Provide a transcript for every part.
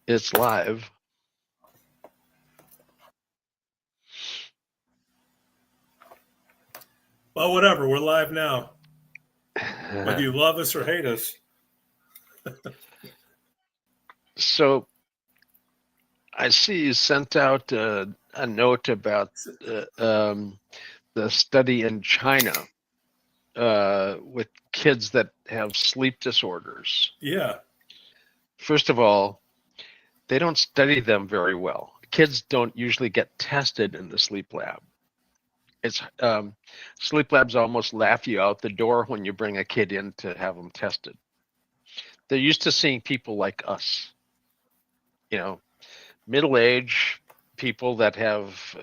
It's live. Well, whatever. We're live now. Whether you love us or hate us. So I see you sent out a note about the study in China with kids that have sleep disorders. Yeah. First of all, they don't study them very well. Kids don't usually get tested in the sleep lab. It's sleep labs almost laugh you out the door when you bring a kid in to have them tested. They're used to seeing people like us, middle-aged people that have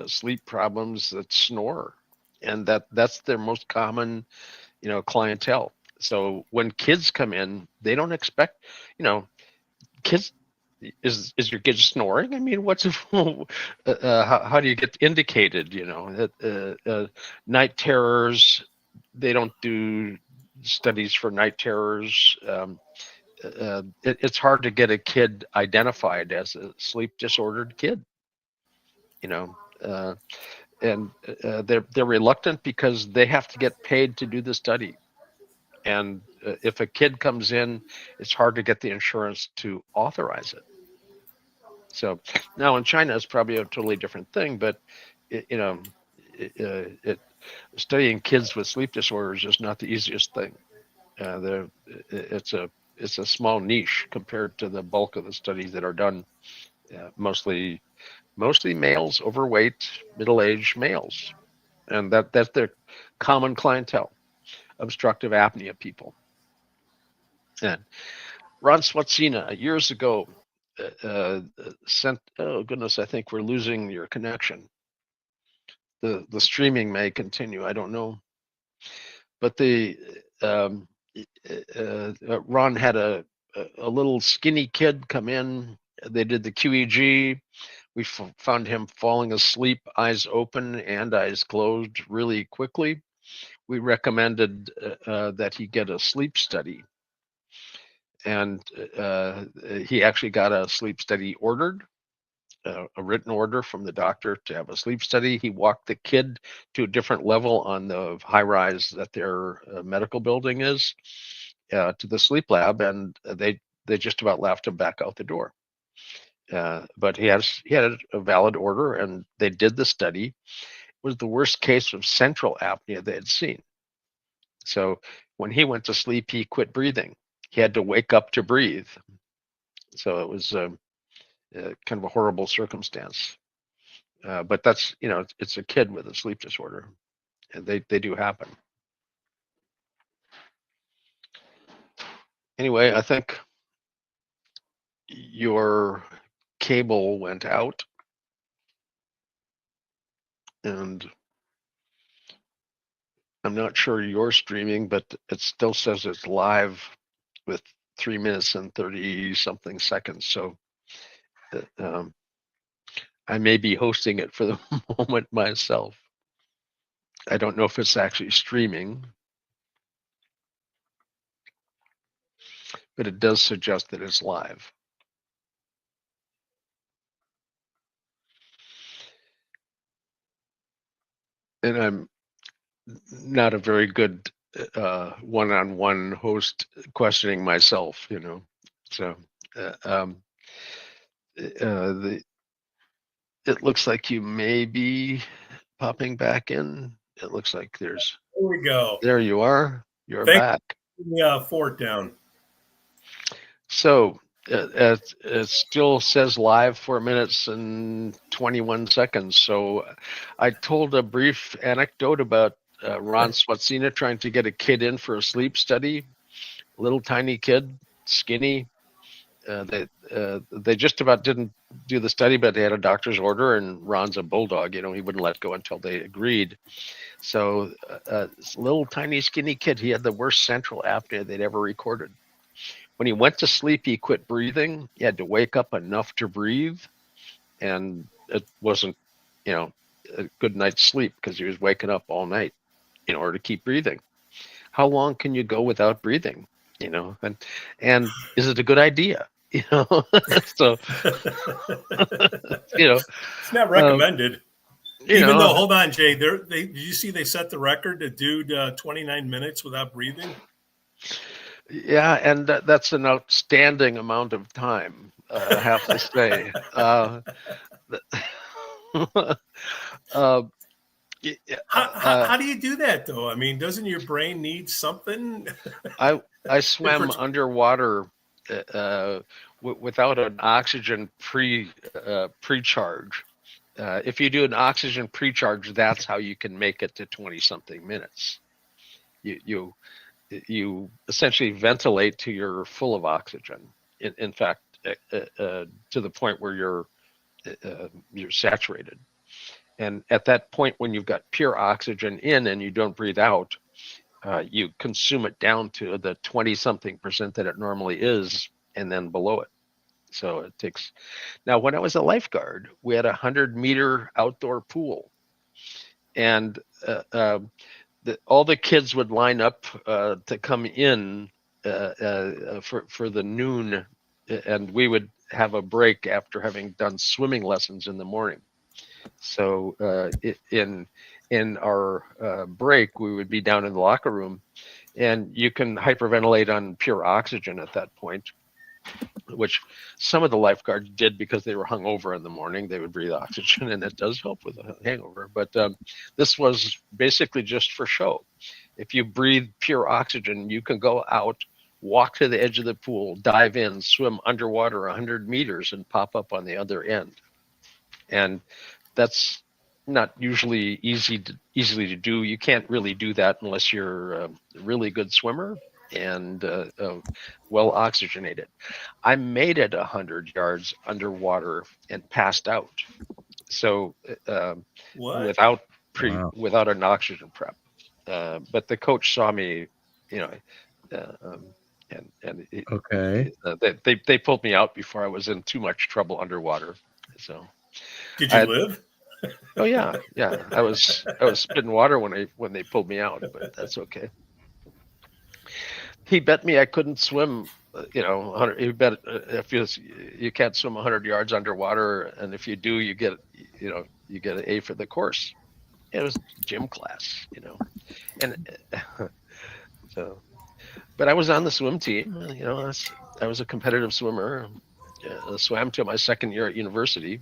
sleep problems that snore, and that's their most common clientele. So when kids come in, they don't expect kids. Is your kid snoring? I mean, what's how do you get indicated? Night terrors. They don't do studies for night terrors. It's hard to get a kid identified as a sleep disordered kid. And they're reluctant because they have to get paid to do the study. And if a kid comes in, it's hard to get the insurance to authorize it. So now in China, it's probably a totally different thing, but studying kids with sleep disorders is not the easiest thing. It's a small niche compared to the bulk of the studies that are done. Mostly males, overweight, middle-aged males, and that's their common clientele. Obstructive apnea people. And Ron Swatsina years ago sent. Oh goodness, I think we're losing your connection. The streaming may continue. I don't know, but Ron had a little skinny kid come in. They did the QEG. We found him falling asleep, eyes open and eyes closed really quickly. We recommended that he get a sleep study. And he actually got a sleep study ordered, a written order from the doctor to have a sleep study. He walked the kid to a different level on the high rise that their medical building is, to the sleep lab, and they just about laughed him back out the door. But he had a valid order, and they did the study. It was the worst case of central apnea they had seen. So when he went to sleep, he quit breathing. He had to wake up to breathe. So it was kind of a horrible circumstance. But that's, it's a kid with a sleep disorder, and they do happen. Anyway, I think your cable went out, and I'm not sure you're streaming, but it still says it's live with 3 minutes and 30 something seconds. So I may be hosting it for the moment myself. I don't know if it's actually streaming, but it does suggest that it's live. And I'm not a very good one-on-one host questioning myself, So it looks like you may be popping back in. It looks like there's. There we go. There you are. You're back. Yeah, fort down. So it still says live 4 minutes and 21 seconds. So I told a brief anecdote about Ron Swatsina trying to get a kid in for a sleep study. Little tiny kid, skinny. They just about didn't do the study, but they had a doctor's order, and Ron's a bulldog. He wouldn't let go until they agreed. So this little tiny skinny kid, he had the worst central apnea they'd ever recorded. When he went to sleep, he quit breathing. He had to wake up enough to breathe, and it wasn't, a good night's sleep because he was waking up all night in order to keep breathing. How long can you go without breathing? and is it a good idea? So, It's not um, recommended. Even though, hold on, Jay, did you see they set the record? The dude 29 minutes without breathing. Yeah, and that's an outstanding amount of time, I have to say. How do you do that, though? I mean, doesn't your brain need something? I swam underwater without an oxygen pre-charge. If you do an oxygen pre-charge, that's how you can make it to 20-something minutes. You essentially ventilate till you're full of oxygen. In fact, to the point where you're saturated. And at that point, when you've got pure oxygen in and you don't breathe out, you consume it down to the 20-something% that it normally is, and then below it. So it takes. Now, when I was a lifeguard, we had a 100-meter outdoor pool, and all the kids would line up to come in for the noon, and we would have a break after having done swimming lessons in the morning. So in our break, we would be down in the locker room, and you can hyperventilate on pure oxygen at that point, which some of the lifeguards did because they were hungover in the morning. They would breathe oxygen, and it does help with a hangover. But this was basically just for show. If you breathe pure oxygen, you can go out, walk to the edge of the pool, dive in, swim underwater 100 meters, and pop up on the other end. And that's not usually easily to do. You can't really do that unless you're a really good swimmer and well oxygenated. I made it 100 yards underwater and passed out. So without an oxygen prep. But the coach saw me, and they pulled me out before I was in too much trouble underwater. So did you live? Oh yeah. I was spitting water when they pulled me out, but that's okay. He bet me I couldn't swim. 100. He bet if you can't swim 100 yards underwater, and if you do, you get an A for the course. It was gym class, and so. But I was on the swim team. I was a competitive swimmer. Swam till my second year at university.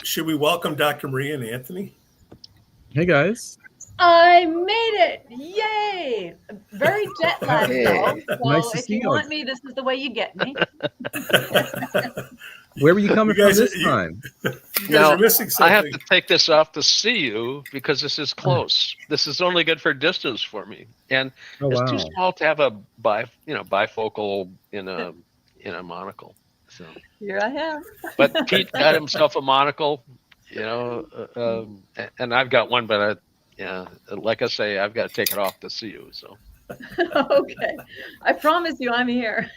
Should we welcome Dr. Maria and Anthony? Hey, guys. I made it. Yay. Very jet lagged, though. So nice if you want me, this is the way you get me. Where were you coming from this time? Now, I have to take this off to see you because this is close. This is only good for distance for me. And it's too small to have a bifocal in a monocle. So here I am. But Pete got himself a monocle, and I've got one, but like I say, I've got to take it off to see you. So okay, I promise you, I'm here.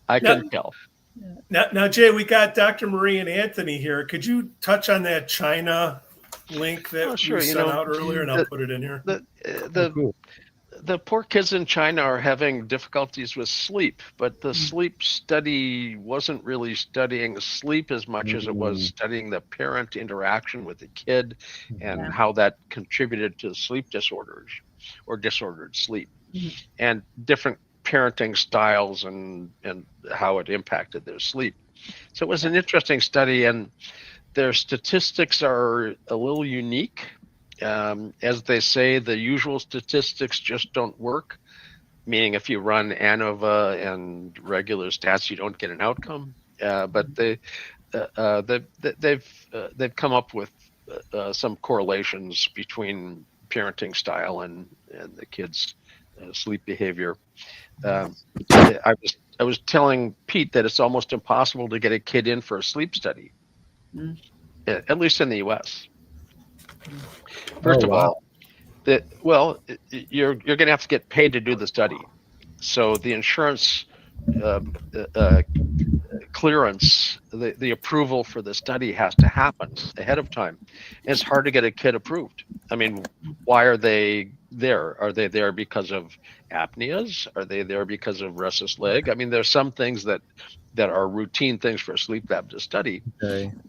I can tell. Now, Jay, we got Dr. Marie and Anthony here. Could you touch on that China link that you sent out earlier, and I'll put it in here. The poor kids in China are having difficulties with sleep, but the sleep study wasn't really studying sleep as much as it was studying the parent interaction with the kid and how that contributed to sleep disorders or disordered sleep and different parenting styles and how it impacted their sleep. So it was an interesting study, and their statistics are a little unique. As they say, the usual statistics just don't work, meaning if you run ANOVA and regular stats, you don't get an outcome. But they've come up with some correlations between parenting style and the kids' sleep behavior. I was telling Pete that it's almost impossible to get a kid in for a sleep study, at least in the U.S. First of all, you're going to have to get paid to do the study. So the insurance clearance, the approval for the study has to happen ahead of time. And it's hard to get a kid approved. I mean, why are they there? Are they there because of apneas? Are they there because of restless leg? I mean, there's some things that are routine things for a sleep lab to study,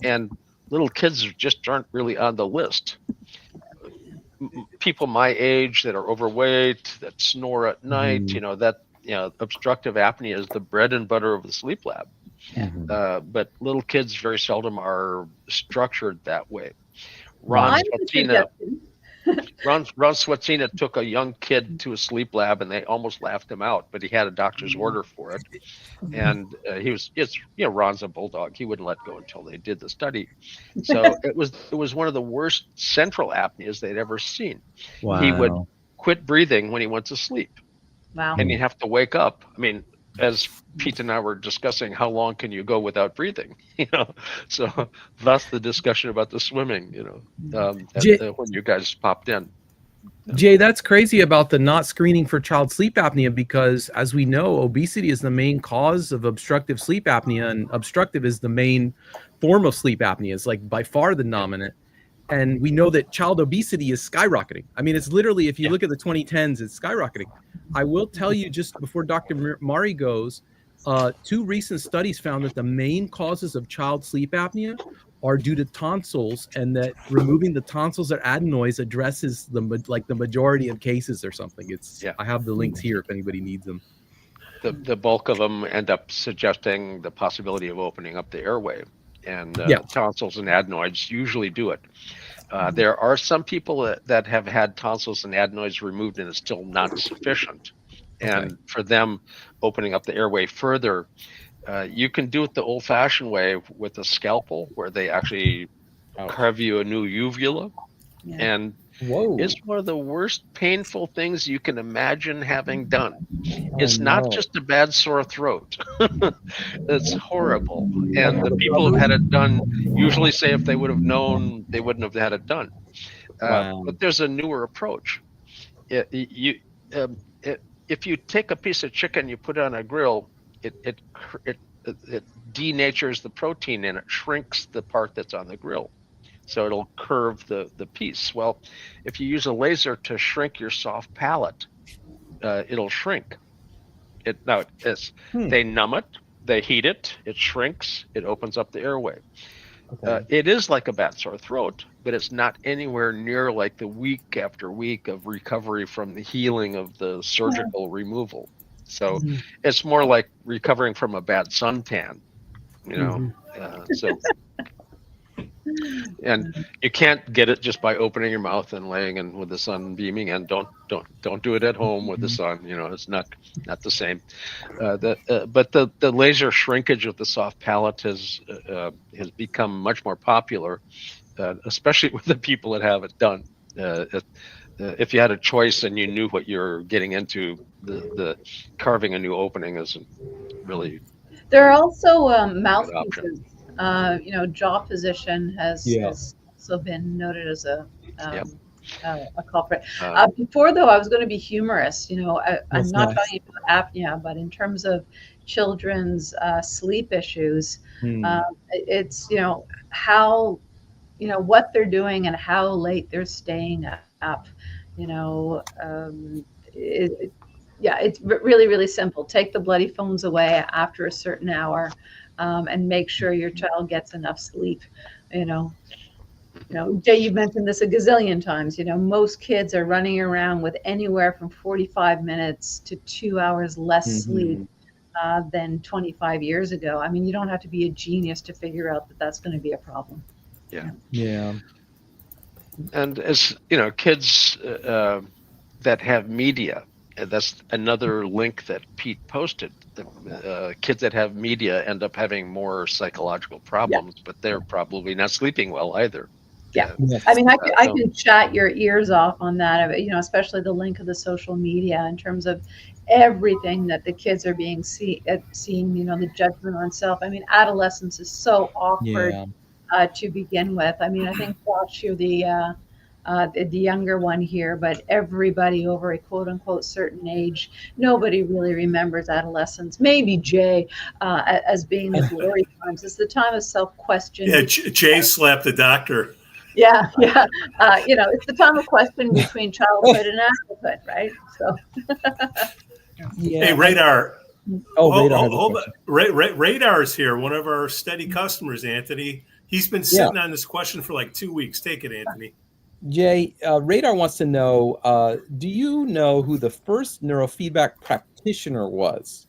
and little kids just aren't really on the list. People my age that are overweight, that snore at night, obstructive apnea is the bread and butter of the sleep lab. But little kids very seldom are structured that way. Ron Swatina took a young kid to a sleep lab and they almost laughed him out, but he had a doctor's order for it. And Ron's a bulldog. He wouldn't let go until they did the study. So it was one of the worst central apneas they'd ever seen. Wow. He would quit breathing when he went to sleep. Wow. And he'd have to wake up. I mean, as Pete and I were discussing, how long can you go without breathing? So thus the discussion about the swimming. When you guys popped in. Jay, that's crazy about the not screening for child sleep apnea, because as we know, obesity is the main cause of obstructive sleep apnea, and obstructive is the main form of sleep apnea. It's like by far the dominant. And we know that child obesity is skyrocketing. I mean, it's literally, if you look at the 2010s, it's skyrocketing. I will tell you, just before Dr. Mari goes, 2 recent studies found that the main causes of child sleep apnea are due to tonsils, and that removing the tonsils or adenoids addresses the majority of cases or something. I have the links here if anybody needs them. The bulk of them end up suggesting the possibility of opening up the airway, and tonsils and adenoids usually do it. There are some people that have had tonsils and adenoids removed and it's still not sufficient. And for them, opening up the airway further, you can do it the old-fashioned way with a scalpel, where they actually carve you a new uvula. Yeah. And it's one of the worst painful things you can imagine having done. It's not just a bad sore throat. It's horrible. And the people who've had it done usually say if they would have known, they wouldn't have had it done. But there's a newer approach. If you take a piece of chicken, you put it on a grill, it denatures the protein and it shrinks the part that's on the grill. So it'll curve the piece. Well, if you use a laser to shrink your soft palate, it'll shrink. They numb it, they heat it, it shrinks, it opens up the airway. It is like a bad sore throat, but it's not anywhere near like the week after week of recovery from the healing of the surgical removal. So it's more like recovering from a bad suntan, and you can't get it just by opening your mouth and laying in with the sun beaming. And don't do it at home with the sun. It's not the same. But the laser shrinkage of the soft palate has become much more popular, especially with the people that have it done. If you had a choice and you knew what you're getting into, the carving a new opening isn't really. There are also mouthpieces. Jaw position has also been noted as a culprit. Before, though, I was going to be humorous. I'm not talking about apnea, but in terms of children's sleep issues, it's how what they're doing and how late they're staying up. It's really, really simple. Take the bloody phones away after a certain hour. And make sure your child gets enough sleep. Jay, you've mentioned this a gazillion times. Most kids are running around with anywhere from 45 minutes to 2 hours less sleep than 25 years ago. I mean, you don't have to be a genius to figure out that that's going to be a problem. Yeah. And as kids that have media, that's another link that Pete posted. The kids that have media end up having more psychological problems, but they're probably not sleeping well either. I mean, I can chat your ears off on that, especially the link of the social media in terms of everything that the kids are being seeing, the judgment on self. I mean, adolescence is so awkward to begin with. I mean, I think, Josh, you're the younger one here, but everybody over a quote unquote certain age, nobody really remembers adolescence. Maybe Jay as being the glory times. It's the time of self-question. Yeah, Jay slapped the doctor. Yeah, yeah. It's the time of question between childhood and adulthood, right? So, Yeah. Hey, Radar. Radar has a hold question. Radar's here, one of our steady customers, Anthony. He's been sitting on this question for like 2 weeks. Take it, Anthony. Jay, Radar wants to know, do you know who the first neurofeedback practitioner was?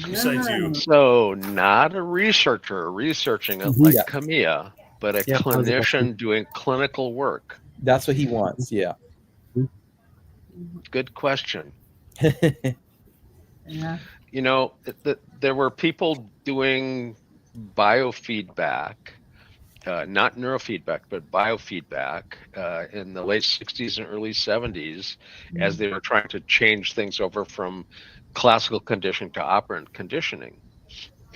Besides you. So not a researcher researching it like Camilla, but a clinician doing clinical work. That's what he wants, yeah. Good question. yeah. There were people doing biofeedback, not neurofeedback, but biofeedback in the late 60s and early 70s as they were trying to change things over from classical conditioning to operant conditioning.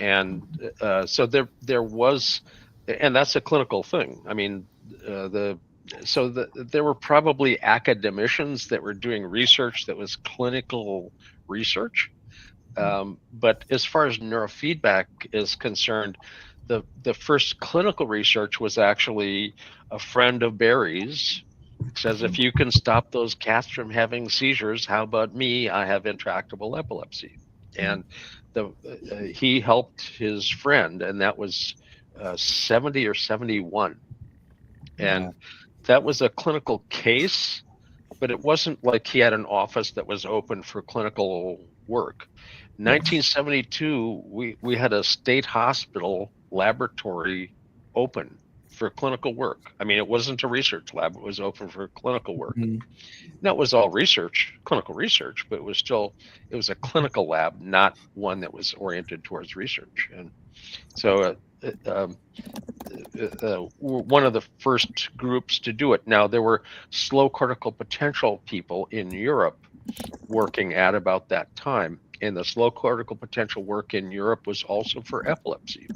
And so there was, and that's a clinical thing. I mean, there were probably academicians that were doing research that was clinical research. But as far as neurofeedback is concerned, the first clinical research was actually a friend of Barry's. Says, if you can stop those cats from having seizures, how about me? I have intractable epilepsy. And he helped his friend, and that was 70 or 71. And that was a clinical case, but it wasn't like he had an office that was open for clinical work. 1972, we had a state hospital laboratory open for clinical work. I mean, it wasn't a research lab, it was open for clinical work. That was all research, clinical research, but it was a clinical lab, not one that was oriented towards research. And so one of the first groups to do it. Now, there were slow cortical potential people in Europe working at about that time. And the slow cortical potential work in Europe was also for epilepsy.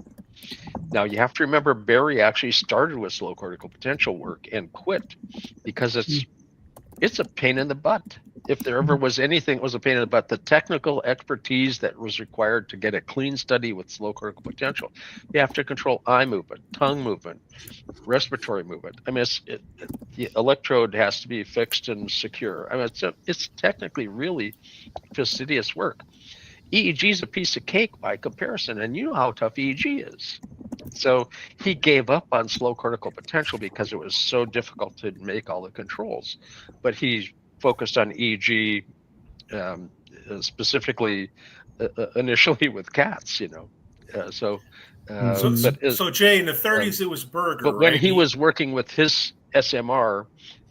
Now, you have to remember, Barry actually started with slow cortical potential work and quit because it's a pain in the butt. If there ever was anything, it was a pain in the butt. The technical expertise that was required to get a clean study with slow cortical potential. You have to control eye movement, tongue movement, respiratory movement. I mean, the electrode has to be fixed and secure. I mean, it's technically really fastidious work. EEG is a piece of cake by comparison, and you know how tough EEG is. So he gave up on slow cortical potential because it was so difficult to make all the controls. But he focused on EEG specifically initially with cats, So Jay, in the 30s, it was Berger. But when he was working with his SMR,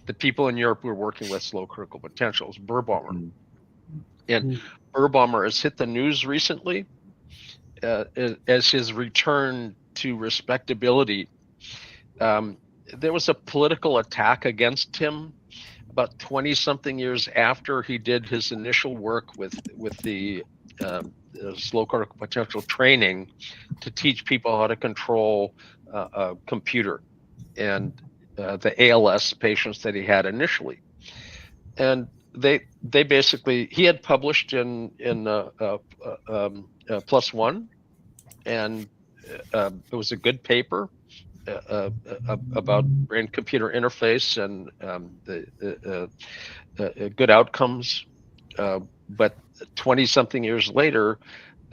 the people in Europe were working with slow critical potentials, Burbaumer. And Burbaumer has hit the news recently as his return to respectability. There was a political attack against him about 20-something years after he did his initial work with the slow cortical potential training to teach people how to control a computer and the ALS patients that he had initially. And they basically, he had published in Plus One, and it was a good paper about brain computer interface and the good outcomes. But 20-something years later,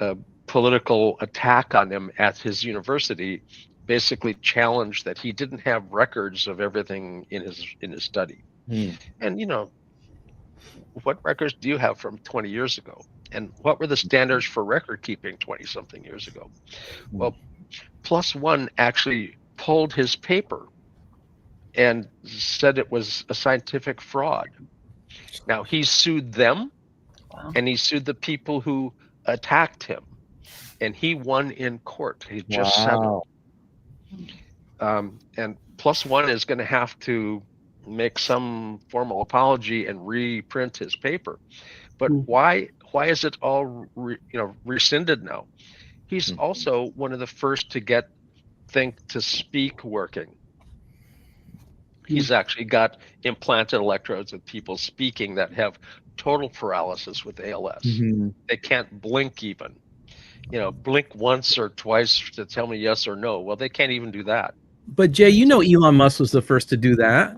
a political attack on him at his university basically challenged that he didn't have records of everything in his study. And what records do you have from 20 years ago? And what were the standards for record keeping 20-something years ago? Well, Plus One actually pulled his paper and said it was a scientific fraud. Now, he sued them, and he sued the people who attacked him, and he won in court. He just settled. And Plus One is going to have to make some formal apology and reprint his paper. But why is it all rescinded now? He's also one of the first to get think to speak working. He's actually got implanted electrodes of people speaking that have total paralysis with ALS. They can't blink even. Blink once or twice to tell me yes or no. Well, they can't even do that. But Jay, you know Elon Musk was the first to do that.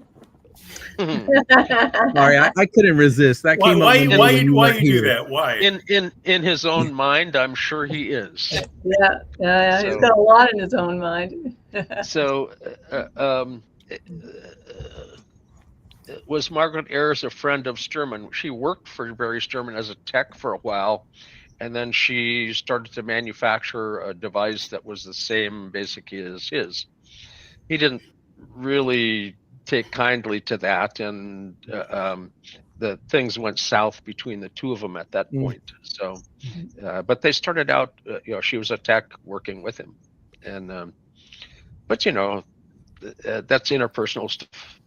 Sorry, I couldn't resist. That came up. Why you do here. that? Why? In his own mind, I'm sure he is. Yeah. He's got a lot in his own mind. So, was Margaret Ayres a friend of Sturman? She worked for Barry Sturman as a tech for a while, and then she started to manufacture a device that was the same basically as his. He didn't really take kindly to that, and the things went south between the two of them at that point. So, but they started out, she was a tech working with him, and but that's interpersonal stuff.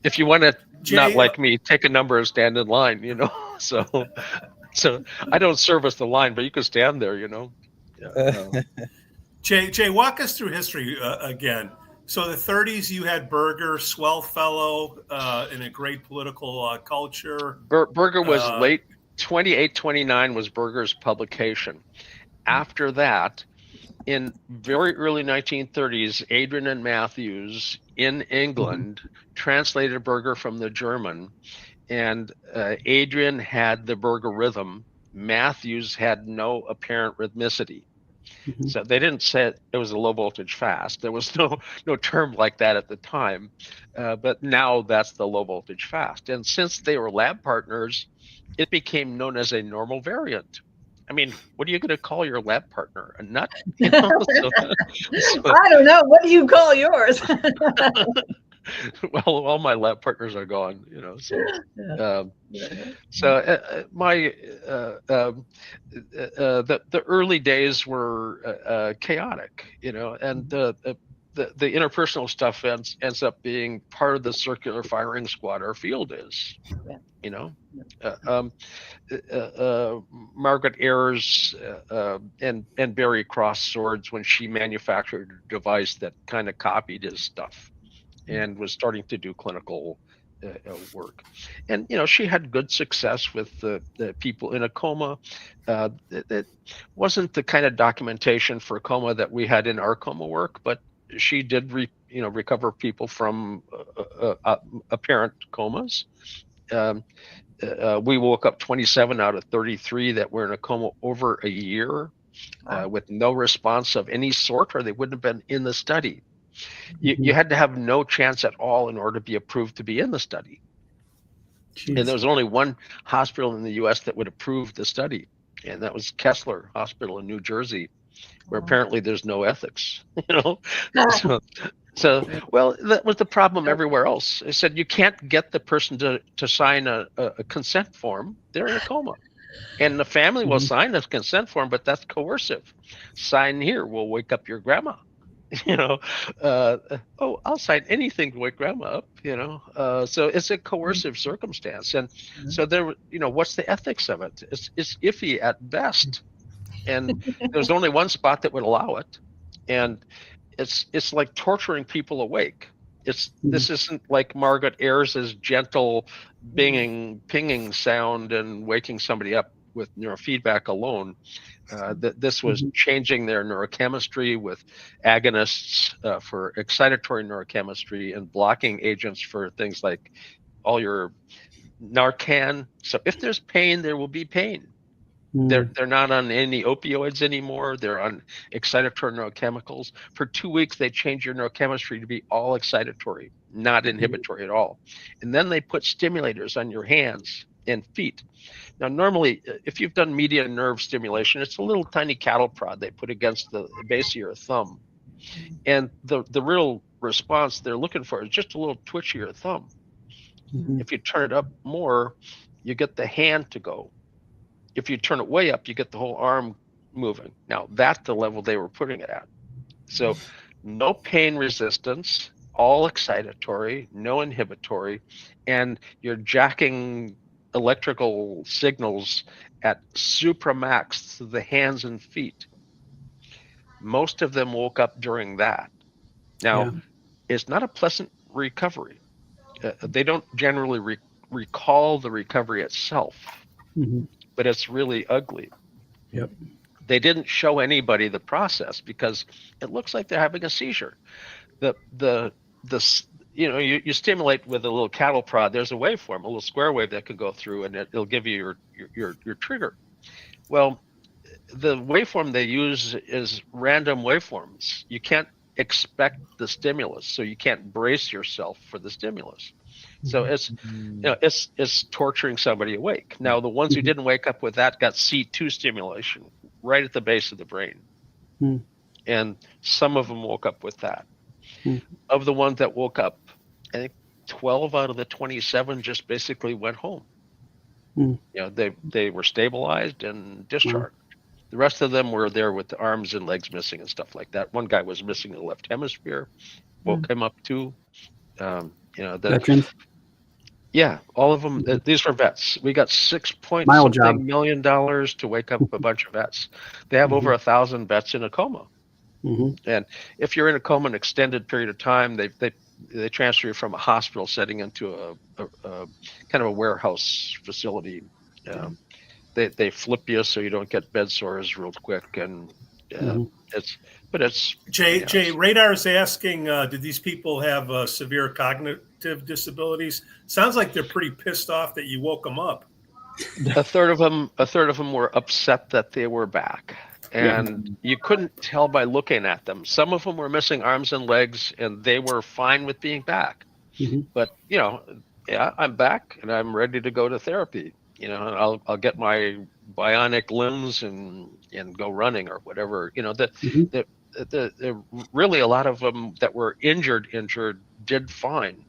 If you want to not like me, take a number and stand in line. So I don't service the line, but you can stand there. Jay, walk us through history again. So the 30s, you had Berger, swell fellow in a great political culture. Berger was late 28, 29 was Berger's publication. After that, in very early 1930s, Adrian and Matthews in England translated Berger from the German, and Adrian had the Berger rhythm. Matthews had no apparent rhythmicity. So they didn't say it was a low voltage fast. There was no term like that at the time, but now that's the low voltage fast. And since they were lab partners, it became known as a normal variant. I mean, what are you going to call your lab partner? A nut? I don't know. What do you call yours? Well, all my lab partners are gone, the early days were chaotic, and the interpersonal stuff ends up being part of the circular firing squad our field is. Margaret Ayres and Barry crossed swords when she manufactured a device that kind of copied his stuff and was starting to do clinical work. And, she had good success with the people in a coma. It wasn't the kind of documentation for coma that we had in our coma work, but she did recover people from apparent comas. We woke up 27 out of 33 that were in a coma over a year with no response of any sort, or they wouldn't have been in the study. You had to have no chance at all in order to be approved to be in the study. Jeez. And there was only one hospital in the U.S. that would approve the study, and that was Kessler Hospital in New Jersey, where apparently there's no ethics. So, well, that was the problem everywhere else. I said, you can't get the person to sign a consent form. They're in a coma. And the family will sign a consent form, but that's coercive. Sign here, we'll wake up your grandma. I'll sign anything to wake grandma up, so it's a coercive circumstance. And so there, what's the ethics of it? It's iffy at best. And there's only one spot that would allow it. And it's like torturing people awake. This isn't like Margaret Ayres' gentle pinging sound and waking somebody up with neurofeedback alone. This was changing their neurochemistry with agonists for excitatory neurochemistry and blocking agents for things like all your Narcan. So if there's pain, there will be pain. They're not on any opioids anymore. They're on excitatory neurochemicals. For 2 weeks, they change your neurochemistry to be all excitatory, not inhibitory at all. And then they put stimulators on your hands and feet. Now, normally, if you've done median nerve stimulation, it's a little tiny cattle prod they put against the base of your thumb. And the real response they're looking for is just a little twitch of your thumb. If you turn it up more, you get the hand to go. If you turn it way up, you get the whole arm moving. Now, that's the level they were putting it at. So no pain resistance, all excitatory, no inhibitory, and you're jacking electrical signals at supramax to the hands and feet. Most of them woke up during that. Now, it's not a pleasant recovery. They don't generally recall the recovery itself, but it's really ugly. Yep. they didn't show anybody the process because it looks like they're having a seizure. You stimulate with a little cattle prod. There's a waveform, a little square wave that can go through, and it'll give you your trigger. Well, the waveform they use is random waveforms. You can't expect the stimulus, so you can't brace yourself for the stimulus. So it's torturing somebody awake. Now, the ones who didn't wake up with that got C2 stimulation right at the base of the brain, and some of them woke up with that. Of the ones that woke up, I think 12 out of the 27 just basically went home. They were stabilized and discharged. The rest of them were there with the arms and legs missing and stuff like that. One guy was missing the left hemisphere, woke him up too. Veterans? Yeah, all of them. These were vets. We got $6 million to wake up a bunch of vets. They have over 1,000 vets in a coma. And if you're in a coma an extended period of time, they transfer you from a hospital setting into a kind of a warehouse facility. They flip you so you don't get bed sores real quick, and it's Jay, Radar is asking, did these people have severe cognitive disabilities? Sounds like they're pretty pissed off that you woke them up. A third of them were upset that they were back, and you couldn't tell by looking at them. Some of them were missing arms and legs, and they were fine with being back. But I'm back and I'm ready to go to therapy. I'll get my bionic limbs and go running or whatever. Really a lot of them that were injured did fine.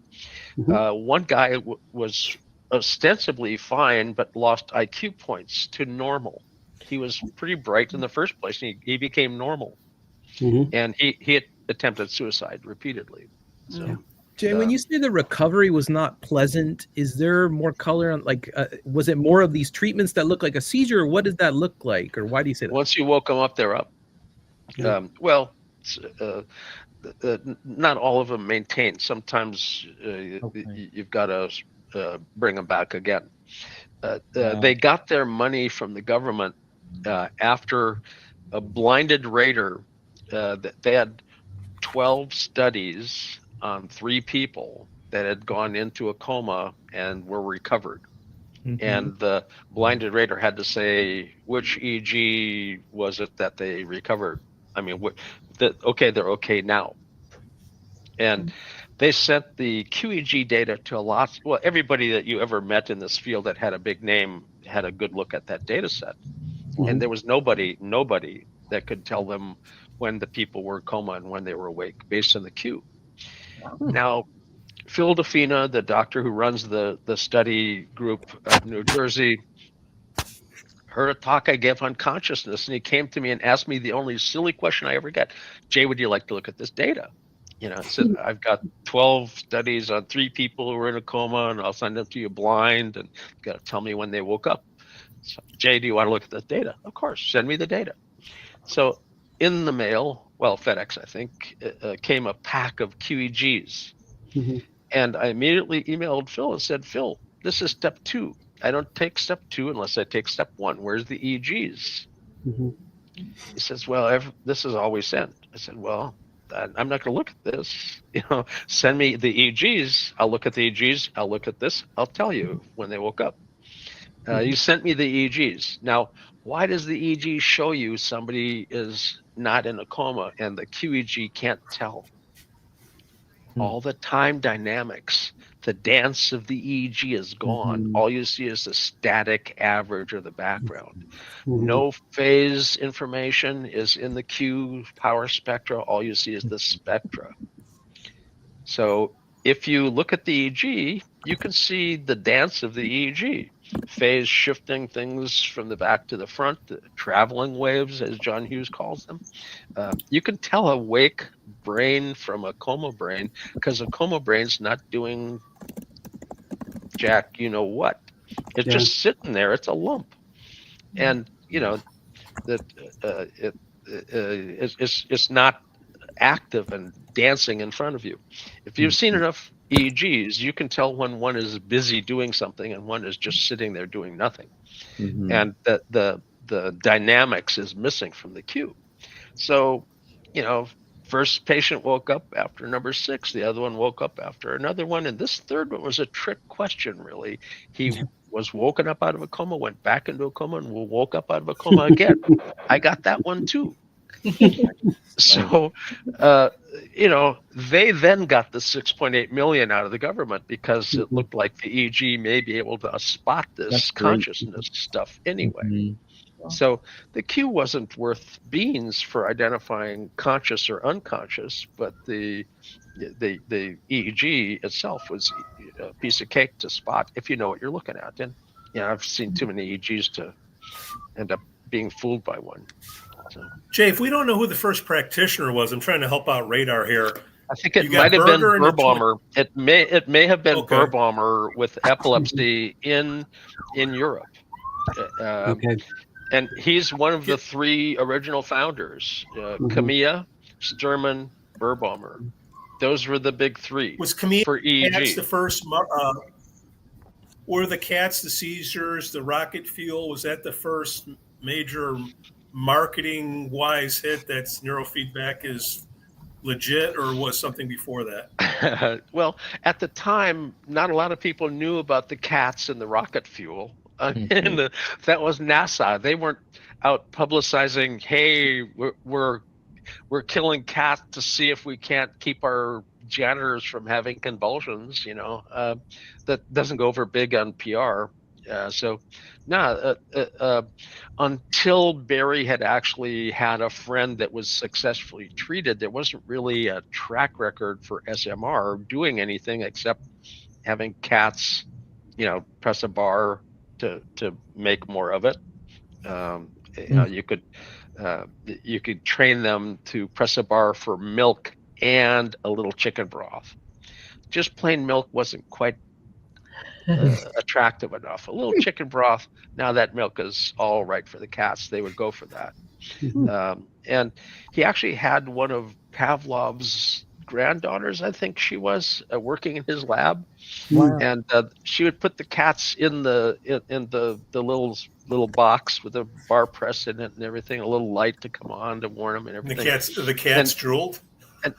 One guy was ostensibly fine, but lost IQ points to normal. He was pretty bright in the first place, and he became normal. And he attempted suicide repeatedly. So. Jay, when you say the recovery was not pleasant, is there more color on, was it more of these treatments that look like a seizure, or what did that look like, or why do you say that? Once you woke them up, they're up. Not all of them maintain. Sometimes you've got to bring them back again. They got their money from the government after a blinded rater. They had 12 studies on 3 people that had gone into a coma and were recovered. And the blinded rater had to say which EEG was it that they recovered. I mean, they're okay now. And they sent the QEEG data to everybody that you ever met in this field that had a big name had a good look at that data set. And there was nobody that could tell them when the people were in coma and when they were awake based on the Q. Now, Phil DeFina, the doctor who runs the study group at New Jersey, heard a talk I gave on consciousness, and he came to me and asked me the only silly question I ever get. Jay, would you like to look at this data? I said, I've got 12 studies on 3 people who were in a coma, and I'll send them to you blind, and you got to tell me when they woke up. So, Jay, do you want to look at the data? Of course, send me the data. So in the mail, FedEx, I think, came a pack of QEGs. And I immediately emailed Phil and said, Phil, this is step 2. I don't take step 2 unless I take step 1. Where's the EEGs? He says, this is all we send. I said, I'm not going to look at this. Send me the EEGs. I'll look at the EEGs. I'll look at this. I'll tell you when they woke up. You sent me the EEGs. Now, why does the EEG show you somebody is not in a coma and the QEEG can't tell? All the time dynamics, the dance of the EEG is gone. All you see is the static average of the background. No phase information is in the Q power spectra. All you see is the spectra. So if you look at the EEG, you can see the dance of the EEG. Phase shifting things from the back to the front, the traveling waves, as John Hughes calls them. You can tell a awake brain from a coma brain because a coma brain's not doing jack, what. It's just sitting there. It's a lump. And, it's not active and dancing in front of you. If you've seen enough EEGs, you can tell when one is busy doing something and one is just sitting there doing nothing. And the the dynamics is missing from the cue. So, first patient woke up after number 6, the other one woke up after another one, and this third one was a trick question, really. He was woken up out of a coma, went back into a coma, and woke up out of a coma again. I got that one too. So, they then got the 6.8 million out of the government because it looked like the EEG may be able to spot this consciousness stuff anyway. So the Q wasn't worth beans for identifying conscious or unconscious, but the EEG itself was a piece of cake to spot if you know what you're looking at. And I've seen too many EEGs to end up being fooled by one. So. Jay, if we don't know who the first practitioner was, I'm trying to help out Radar here. I think it might have been Berbaumer. It may have been Berbaumer with epilepsy in Europe. And he's one of the 3 original founders: Kamiya, Sturman, Berbaumer. Those were the big 3. Was Kamiya for EEG the first? Were the cats, the seizures, the rocket fuel? Was that the first major marketing-wise hit that's neurofeedback is legit, or was something before that? Well, at the time, not a lot of people knew about the cats and the rocket fuel. And that was NASA. They weren't out publicizing, "Hey, we're killing cats to see if we can't keep our janitors from having convulsions." That doesn't go over big on PR. Until Barry had actually had a friend that was successfully treated, there wasn't really a track record for SMR doing anything except having cats, press a bar to make more of it. You could train them to press a bar for milk and a little chicken broth. Just plain milk wasn't quite attractive enough. A little chicken broth, now that milk is all right for the cats. They would go for that. And he actually had one of Pavlov's granddaughters, I think she was, working in his lab. Wow. And she would put the cats in the little box with a bar press in it and everything, a little light to come on to warn them and everything. The cats drooled.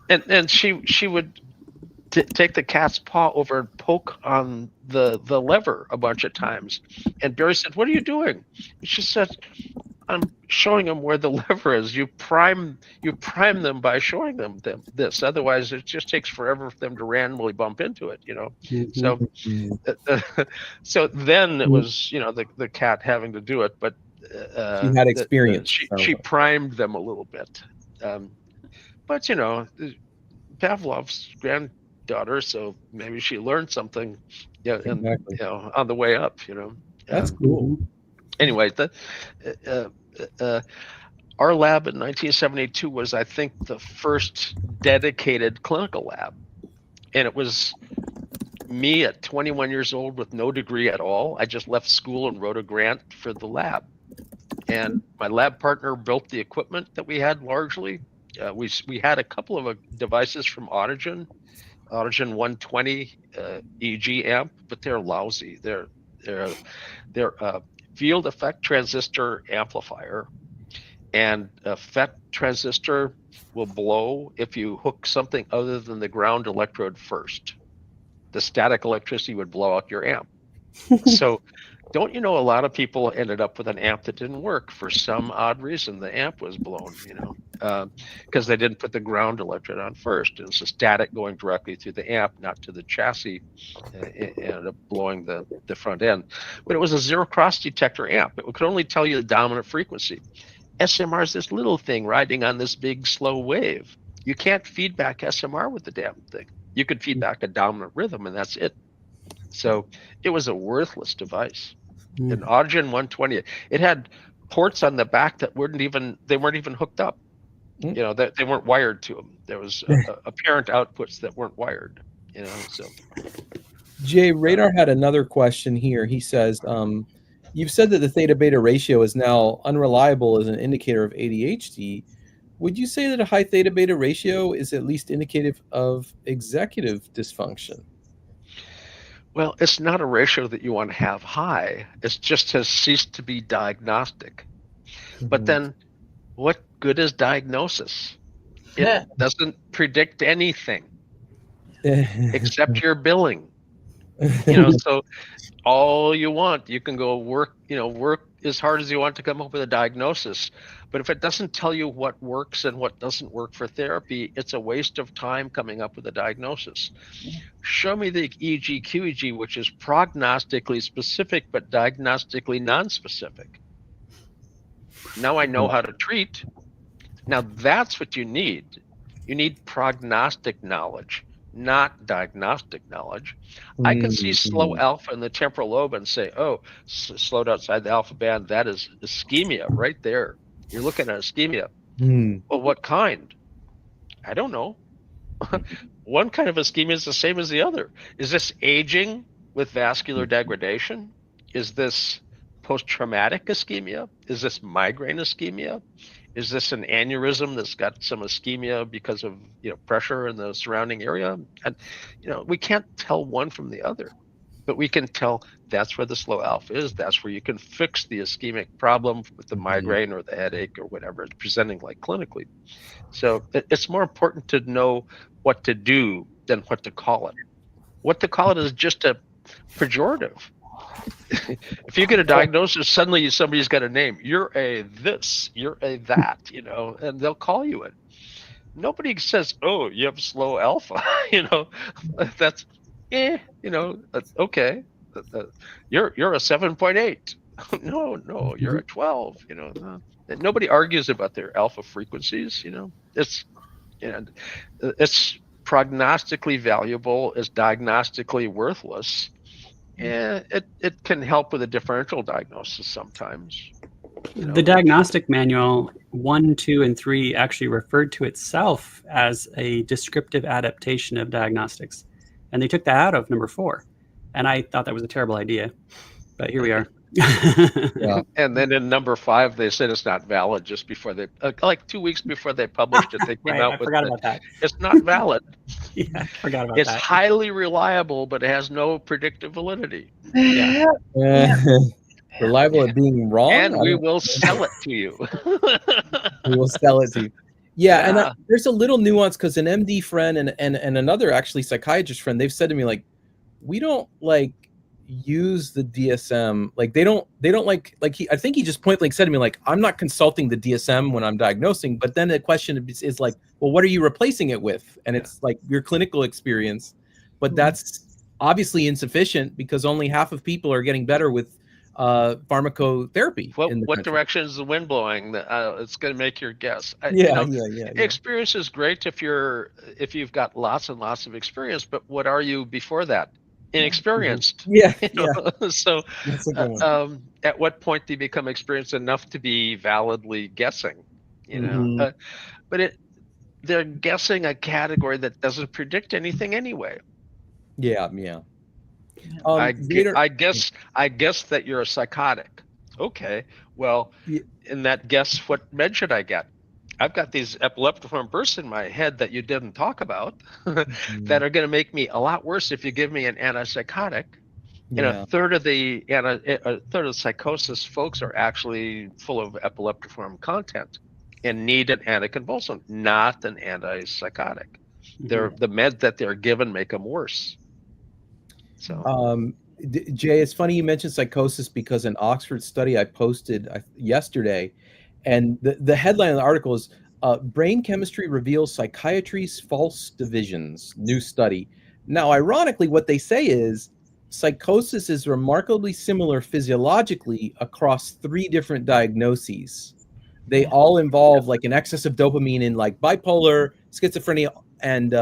And she would take the cat's paw over and poke on the lever a bunch of times. And Barry said, "What are you doing?" And she said, "I'm showing them where the lever is. You prime them by showing them this. Otherwise, it just takes forever for them to randomly bump into it, So then it was, the cat having to do it, but she had experience. She primed them a little bit. But Pavlov's granddaughter, so maybe she learned something, on the way up. That's cool. Anyway, our lab in 1972 was, I think, the first dedicated clinical lab, and it was me at 21 years old with no degree at all. I just left school and wrote a grant for the lab, and my lab partner built the equipment that we had largely. We had a couple of devices from Autogen 120 EEG amp, but they're lousy. They're a field effect transistor amplifier, and a FET transistor will blow if you hook something other than the ground electrode first. The static electricity would blow out your amp. So don't a lot of people ended up with an amp that didn't work for some odd reason. The amp was blown, because they didn't put the ground electrode on first. And it's a static going directly through the amp, not to the chassis, and ended up blowing the front end. But it was a zero cross detector amp. It could only tell you the dominant frequency. SMR is this little thing riding on this big slow wave. You can't feedback SMR with the damn thing. You could feedback a dominant rhythm, and that's it. So it was a worthless device. An Autogen 120. It had ports on the back that weren't even hooked up. They weren't wired to them. There was apparent outputs that weren't wired. So. Jay, Radar had another question here. He says, "You've said that the theta beta ratio is now unreliable as an indicator of ADHD. Would you say that a high theta beta ratio is at least indicative of executive dysfunction?" Well, it's not a ratio that you want to have high. It just has ceased to be diagnostic. But then what good is diagnosis? It doesn't predict anything except your billing. So all you want, you can go work as hard as you want to come up with a diagnosis. But if it doesn't tell you what works and what doesn't work for therapy, it's a waste of time coming up with a diagnosis. Show me the EEG, QEEG, which is prognostically specific, but diagnostically non-specific. Now I know how to treat. Now that's what you need. You need prognostic knowledge, not diagnostic knowledge. I can see slow alpha in the temporal lobe and say, oh, slowed outside the alpha band, that is ischemia right there. You're looking at ischemia. Well, what kind? I don't know. One kind of ischemia is the same as the other. Is this aging with vascular degradation? Is this post-traumatic ischemia? Is this migraine ischemia? Is this an aneurysm that's got some ischemia because of pressure in the surrounding area? And we can't tell one from the other, but we can tell that's where the slow alpha is. That's where you can fix the ischemic problem with the migraine or the headache or whatever it's presenting like clinically. So it's more important to know what to do than what to call it. What to call it is just a pejorative. If you get a diagnosis, suddenly somebody's got a name. You're a this, you're a that, and they'll call you it. Nobody says, "Oh, you have slow alpha." That's, okay. You're a 7.8. No, you're a 12. Nobody argues about their alpha frequencies. It's prognostically valuable. It's diagnostically worthless. And it can help with a differential diagnosis sometimes. The diagnostic manual 1, 2, and 3 actually referred to itself as a descriptive adaptation of diagnostics. And they took that out of number 4. And I thought that was a terrible idea. But here we are. Yeah. And then in number 5, they said it's not valid just before they, like 2 weeks before they published it, they came out with forgot about that. It's not valid. Yeah, I forgot about It's that. highly reliable, but it has no predictive validity. Yeah. Reliable at being wrong. And we will sell it to you. We will sell it to you. Yeah, and there's a little nuance because an MD friend and another actually psychiatrist friend, they've said to me like, we don't use the DSM, they don't I think he just pointblank said to me like, I'm not consulting the DSM when I'm diagnosing. But then the question is like, well, what are you replacing it with? And it's like your clinical experience, but that's obviously insufficient because only half of people are getting better with pharmacotherapy. What direction is the wind blowing? It's going to make your guess. Yeah. Experience is great if you've got lots and lots of experience, but what are you before that? Inexperienced. So at what point do you become experienced enough to be validly guessing? But they're guessing a category that doesn't predict anything anyway. I guess that you're a psychotic. Okay, well, in that guess, what med should I get? I've got these epileptiform bursts in my head that you didn't talk about that are going to make me a lot worse if you give me an antipsychotic. A third of the psychosis folks are actually full of epileptiform content and need an anticonvulsant, not an antipsychotic. The meds that they're given make them worse. So, Jay, it's funny you mentioned psychosis because an Oxford study I posted yesterday, and the headline of the article is Brain Chemistry Reveals Psychiatry's False Divisions, New Study. Now, ironically, what they say is psychosis is remarkably similar physiologically across 3 different diagnoses. They all involve an excess of dopamine in bipolar, schizophrenia, and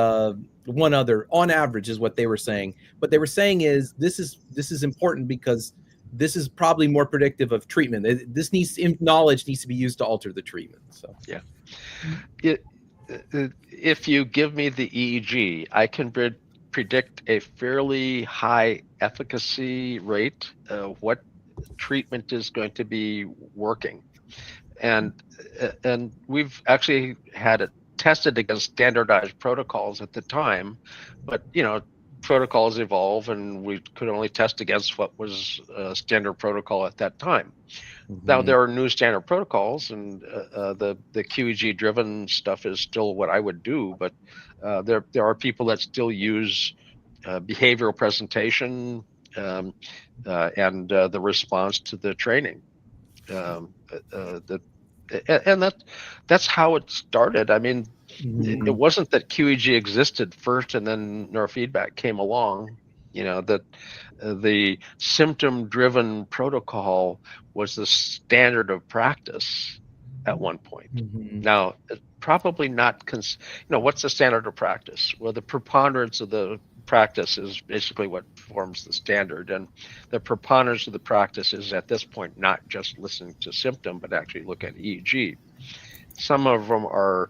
one other, on average, is what they were saying. What they were saying is this is important because this is probably more predictive of treatment. Knowledge needs to be used to alter the treatment. So if you give me the EEG, I can predict a fairly high efficacy rate of what treatment is going to be working, and we've actually had it tested against standardized protocols at the time, but protocols evolve, and we could only test against what was standard protocol at that time. Now there are new standard protocols, and the QEG driven stuff is still what I would do, but there are people that still use behavioral presentation and the response to the training. And that's how it started. I mean, it wasn't that QEG existed first and then neurofeedback came along. You know, that the symptom-driven protocol was the standard of practice at one point. Now, probably not. What's the standard of practice? Well, the preponderance of the practice is basically what forms the standard, and the preponderance of the practice is at this point not just listening to symptom, but actually look at EEG. Some of them are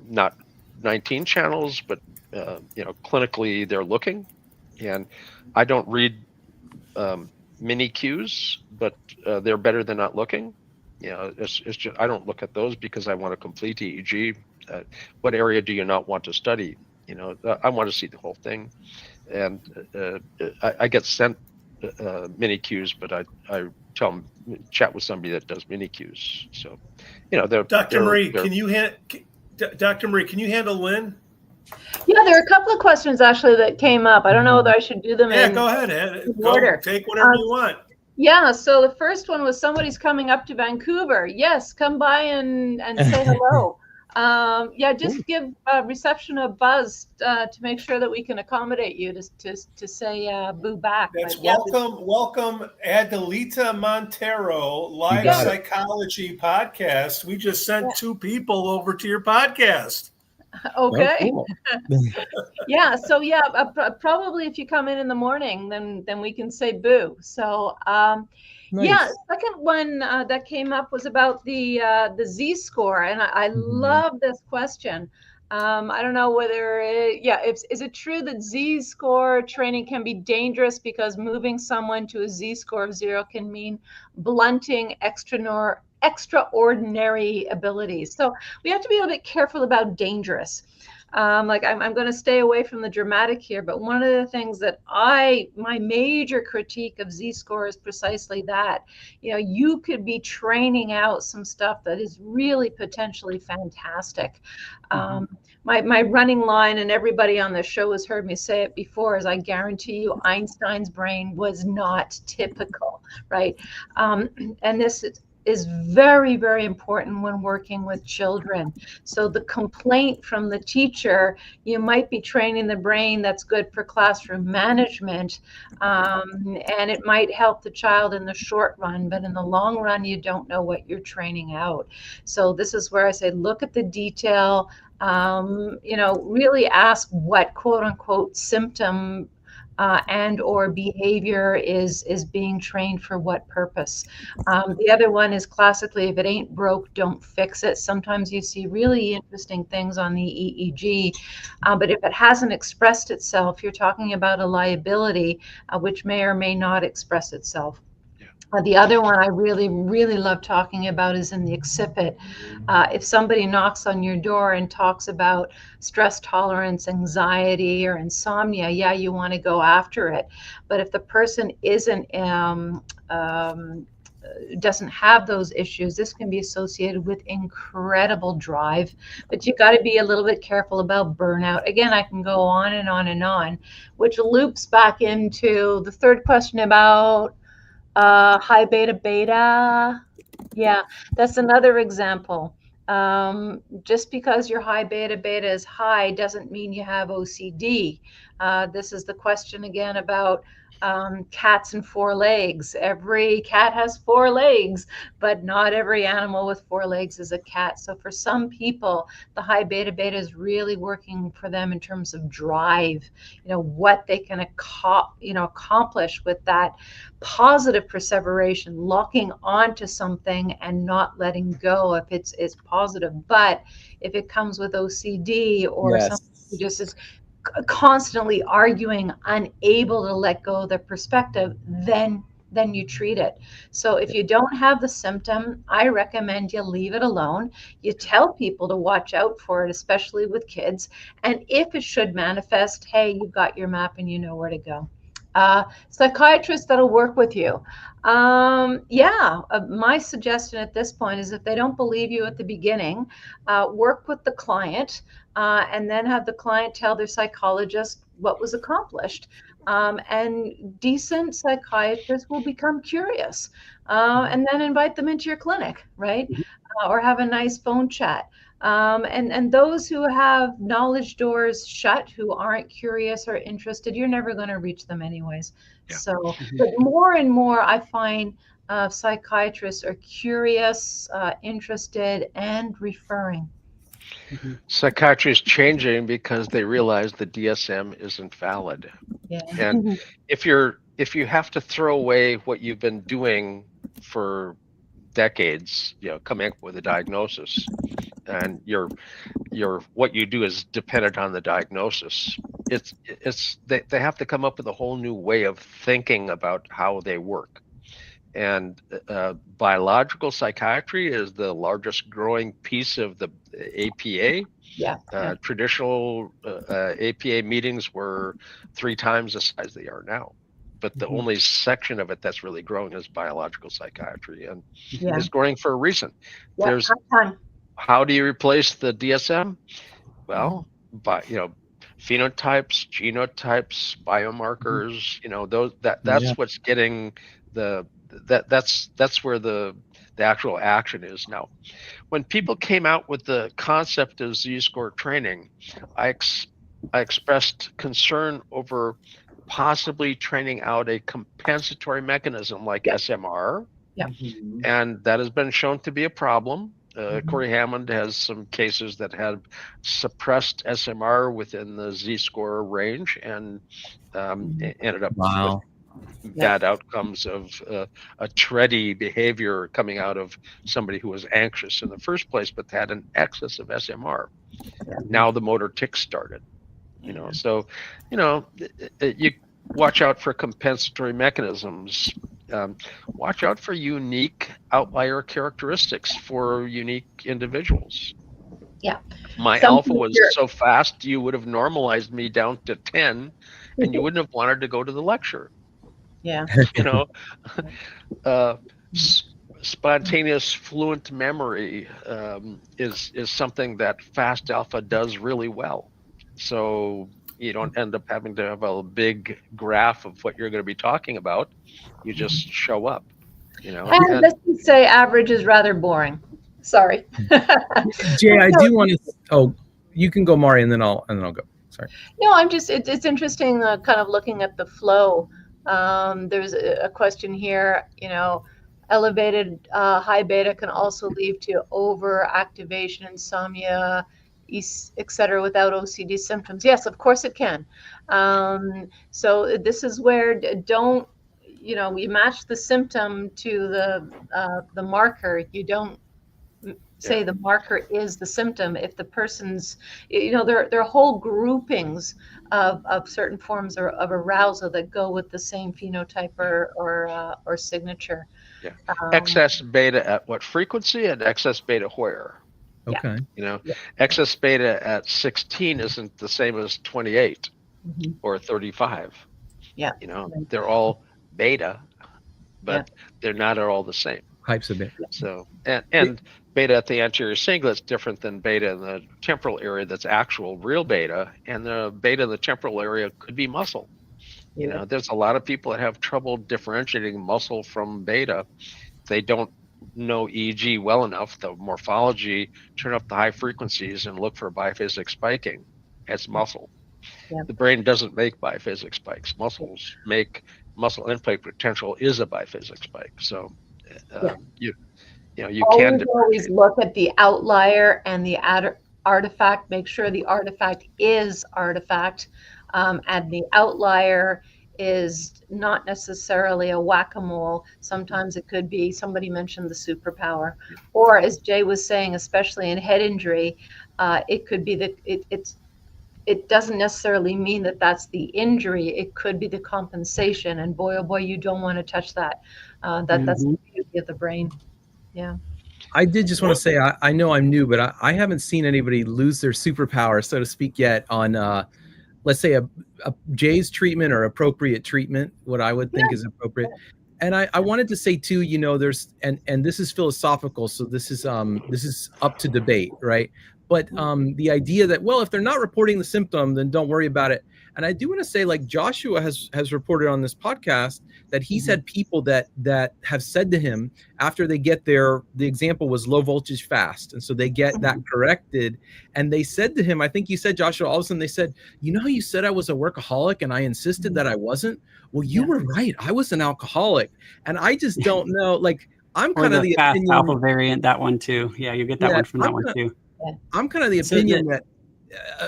not 19 channels, but clinically they're looking. And I don't read mini cues, but they're better than not looking. It's just, I don't look at those because I want a complete EEG. What area do you not want to study? I want to see the whole thing. And I get sent mini cues, but I tell them, chat with somebody that does mini cues. So, Dr. Marie, can you handle Lynn? Yeah, there are a couple of questions actually that came up. I don't know whether I should do them in go ahead. order. Take whatever you want. Yeah, so the first one was somebody's coming up to Vancouver. Yes, come by and say hello. Just give reception a buzz to make sure that we can accommodate you to say boo back. That's welcome Adelita Montero, Live Psychology Podcast. We just sent 2 people over to your podcast. Okay. Oh, cool. Probably if you come in the morning, then we can say boo. So nice. Second one that came up was about the Z-score, and I love this question. I don't know whether is it true that Z-score training can be dangerous because moving someone to a Z-score of 0 can mean blunting extraordinary abilities. So we have to be a little bit careful about dangerous. I'm going to stay away from the dramatic here, but one of the things that my major critique of Z-score is precisely that. You could be training out some stuff that is really potentially fantastic. My running line, and everybody on the show has heard me say it before, is I guarantee you Einstein's brain was not typical, right? And this is very, very important when working with children. So the complaint from the teacher, you might be training the brain that's good for classroom management, and it might help the child in the short run, but in the long run, you don't know what you're training out. So this is where I say, look at the detail, really ask what quote unquote symptom and or behavior is being trained for what purpose. The other one is classically, if it ain't broke, don't fix it. Sometimes you see really interesting things on the EEG, but if it hasn't expressed itself, you're talking about a liability, which may or may not express itself. The other one I really, really love talking about is in the occipit. If somebody knocks on your door and talks about stress tolerance, anxiety, or insomnia, you want to go after it. But if the person doesn't have those issues, this can be associated with incredible drive. But you got to be a little bit careful about burnout. Again, I can go on and on and on, which loops back into the third question about high beta. Yeah, that's another example. Just because your high beta is high doesn't mean you have OCD. This is the question again about cats and 4 legs. Every cat has 4 legs, but not every animal with 4 legs is a cat. So for some people, the high beta is really working for them in terms of drive, what they can accomplish with that positive perseveration, locking onto something and not letting go if it's positive. But if it comes with OCD or something who just is constantly arguing, unable to let go of their perspective, then then you treat it. So if you don't have the symptom, I recommend you leave it alone. You tell people to watch out for it, especially with kids. And if it should manifest, hey, you've got your map and you know where to go. Psychiatrists that'll work with you. My suggestion at this point is if they don't believe you at the beginning, work with the client and then have the client tell their psychologist what was accomplished. And decent psychiatrists will become curious and then invite them into your clinic, right? Or have a nice phone chat. And those who have knowledge doors shut, who aren't curious or interested, you're never going to reach them anyways. Yeah. So, but more and more, I find psychiatrists are curious, interested, and referring. Psychiatry is changing because they realize the DSM isn't valid. Yeah. And if you have to throw away what you've been doing for decades, coming up with a diagnosis, and what you do is dependent on the diagnosis, they have to come up with a whole new way of thinking about how they work. And biological psychiatry is the largest growing piece of the APA. Traditional APA meetings were 3 times the size they are now. But the only section of it that's really growing is biological psychiatry, and it's growing for a reason. There's how do you replace the DSM? Well, phenotypes, genotypes, biomarkers. That's what's getting that's where the actual action is now. When people came out with the concept of Z-score training, I expressed concern over possibly training out a compensatory mechanism like SMR, and that has been shown to be a problem. Corey Hammond has some cases that have suppressed SMR within the Z-score range and ended up with bad outcomes of a tready behavior coming out of somebody who was anxious in the first place but had an excess of SMR. Now the motor tics started. So you watch out for compensatory mechanisms. Watch out for unique outlier characteristics for unique individuals. My alpha was so fast you would have normalized me down to 10 and you wouldn't have wanted to go to the lecture. Spontaneous fluent memory is something that fast alpha does really well. So you don't end up having to have a big graph of what you're going to be talking about. You just show up, And let's just say average is rather boring. Sorry. Jay, I do want to. Oh, you can go, Mari, and then I'll go. Sorry. No, I'm just. It's interesting, kind of looking at the flow. There's a question here. Elevated high beta can also lead to overactivation, insomnia, etc. without OCD symptoms. Yes, of course it can. So this is where we match the symptom to the marker. You don't say the marker is the symptom if the person's, there are whole groupings of certain forms of arousal that go with the same phenotype or signature. Excess beta at what frequency and excess beta where? Okay. Excess beta at 16 isn't the same as 28 or 35. They're all beta, but they're not all the same. Types of beta. So and beta at the anterior cingulate is different than beta in the temporal area. That's actual real beta, and the beta in the temporal area could be muscle. There's a lot of people that have trouble differentiating muscle from beta. They don't know EEG well enough, the morphology, turn up the high frequencies and look for biphasic spiking. It's muscle. The brain doesn't make biphasic spikes. Muscle intake potential is a biphasic spike. So you can always look at the outlier and the artifact. Make sure the artifact is artifact, and the outlier is not necessarily a whack-a-mole. Sometimes it could be, somebody mentioned the superpower, or as Jay was saying, especially in head injury, it could be it doesn't necessarily mean that that's the injury. It could be the compensation. And boy, oh boy, you don't want to touch that. That's the beauty of the brain. Yeah. I did just want to say, I know I'm new, but I haven't seen anybody lose their superpower, so to speak, yet on, let's say, a Jay's treatment or appropriate treatment, what I would think is appropriate. And I wanted to say too, you know, there's, and this is philosophical, so this is up to debate, right? But the idea that, well, if they're not reporting the symptom, then don't worry about it. And I do want to say, like Joshua has reported on this podcast that he's had people that have said to him after they get the example was low voltage fast. And so they get that corrected. And they said to him, I think you said, Joshua, all of a sudden they said, you know how you said I was a workaholic and I insisted that I wasn't? Well, you were right. I was an alcoholic. And I just don't know, like, I'm kind of the fast opinion, alpha variant, that one too. Yeah, you get that one from that one too. I'm kind of the opinion that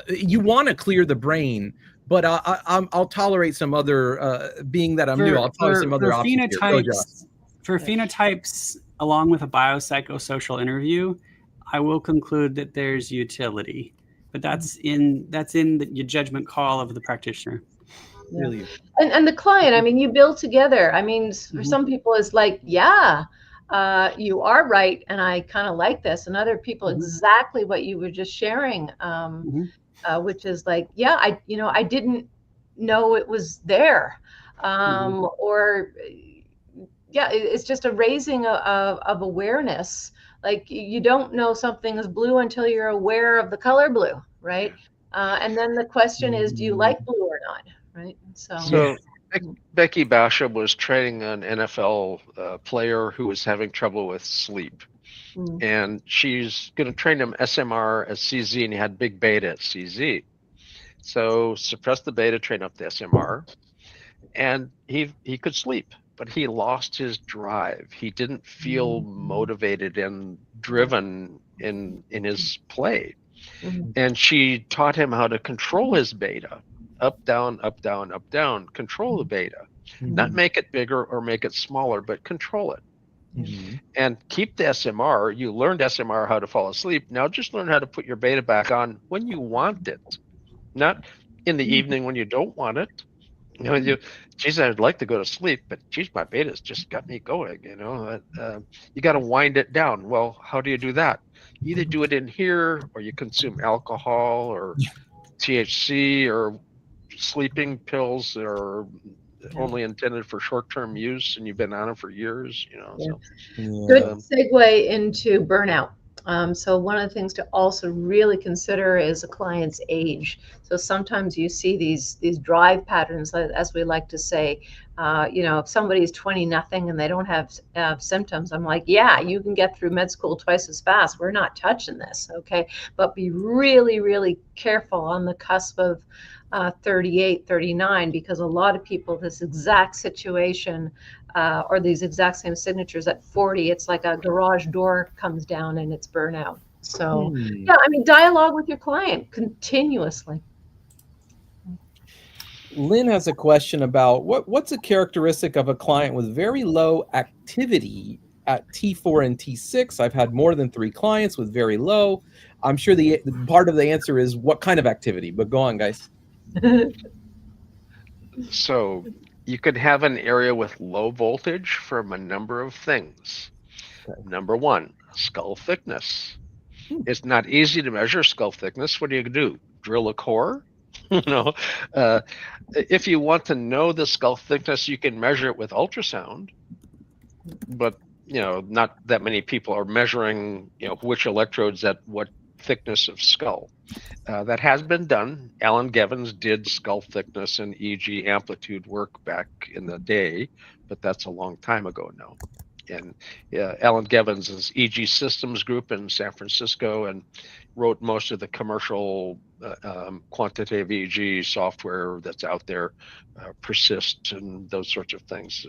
you want to clear the brain, but I'll tolerate some other, being that I'm new, I'll tolerate some other options. For phenotypes, along with a biopsychosocial interview, I will conclude that there's utility, but that's in the judgment call of the practitioner. Yeah. Really. And the client, I mean, you build together. I mean, for some people it's like, yeah, you are right, and I kind of like this. And other people, exactly what you were just sharing, which is like, yeah, I didn't know it was there, or yeah, it's just a raising of awareness. Like you don't know something is blue until you're aware of the color blue, right? And then the question is, do you like blue or not, right? So Becky Basham was training an NFL player who was having trouble with sleep. And she's going to train him SMR as CZ, and he had big beta at CZ. So suppress the beta, train up the SMR, and he could sleep, but he lost his drive. He didn't feel motivated and driven in his play. And she taught him how to control his beta. Up, down, up, down, up, down. Control the beta. Not make it bigger or make it smaller, but control it. And keep the SMR. You learned SMR how to fall asleep. Now just learn how to put your beta back on when you want it, not in the evening when you don't want it. You know, geez, I'd like to go to sleep, but geez, my beta's just got me going. You know, you got to wind it down. Well, how do you do that? You either do it in here, or you consume alcohol or THC or sleeping pills, or only intended for short-term use, and you've been on it for years, you know. So good segue into burnout. So one of the things to also really consider is a client's age. So sometimes you see these drive patterns, as we like to say. You know, if somebody's 20-nothing and they don't have symptoms, I'm like, yeah, you can get through med school twice as fast. We're not touching this, okay? But be really, really careful on the cusp of 38, 39, because a lot of people, this exact situation or these exact same signatures at 40, it's like a garage door comes down and it's burnout. So yeah, I mean, dialogue with your client continuously. Lynn has a question about what's a characteristic of a client with very low activity at T4 and T6. I've had more than 3 clients with very low. I'm sure the part of the answer is what kind of activity, but go on, guys. So you could have an area with low voltage from a number of things. Number one, skull thickness. It's not easy to measure skull thickness. What do? Drill a core? You know, if you want to know the skull thickness, you can measure it with ultrasound, but you know, not that many people are measuring, you know, which electrodes at what thickness of skull. That has been done. Alan Gevins did skull thickness and EEG amplitude work back in the day, but that's a long time ago now. And Alan Gevins' EEG Systems group in San Francisco, and wrote most of the commercial quantitative EEG software that's out there, Persist and those sorts of things.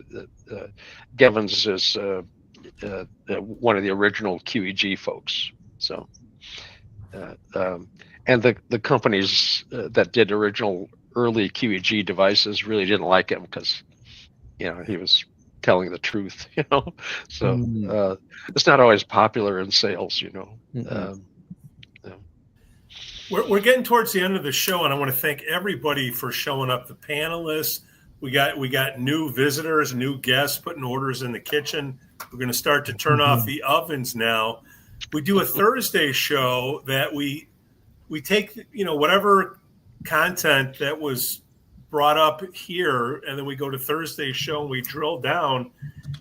Gevins is one of the original QEEG folks. So, and the companies that did original early QEEG devices really didn't like him because, you know, he was telling the truth, you know. So it's not always popular in sales, you know. We're getting towards the end of the show, and I want to thank everybody for showing up. The panelists, we got new visitors, new guests putting orders in the kitchen. We're going to start to turn off the ovens now. We do a Thursday show that we take whatever content that was brought up here, and then we go to Thursday's show and we drill down.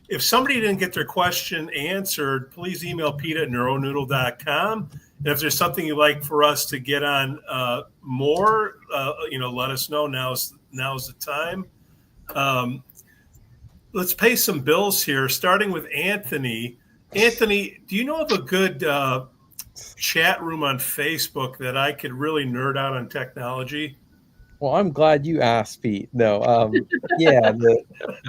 If somebody didn't get their question answered, please email Pete at neuronoodle.com. And if there's something you'd like for us to get on more, let us know. Now's the time. Let's pay some bills here, starting with Anthony. Anthony, do you know of a good chat room on Facebook that I could really nerd out on technology? Well, I'm glad you asked, Pete. No, yeah,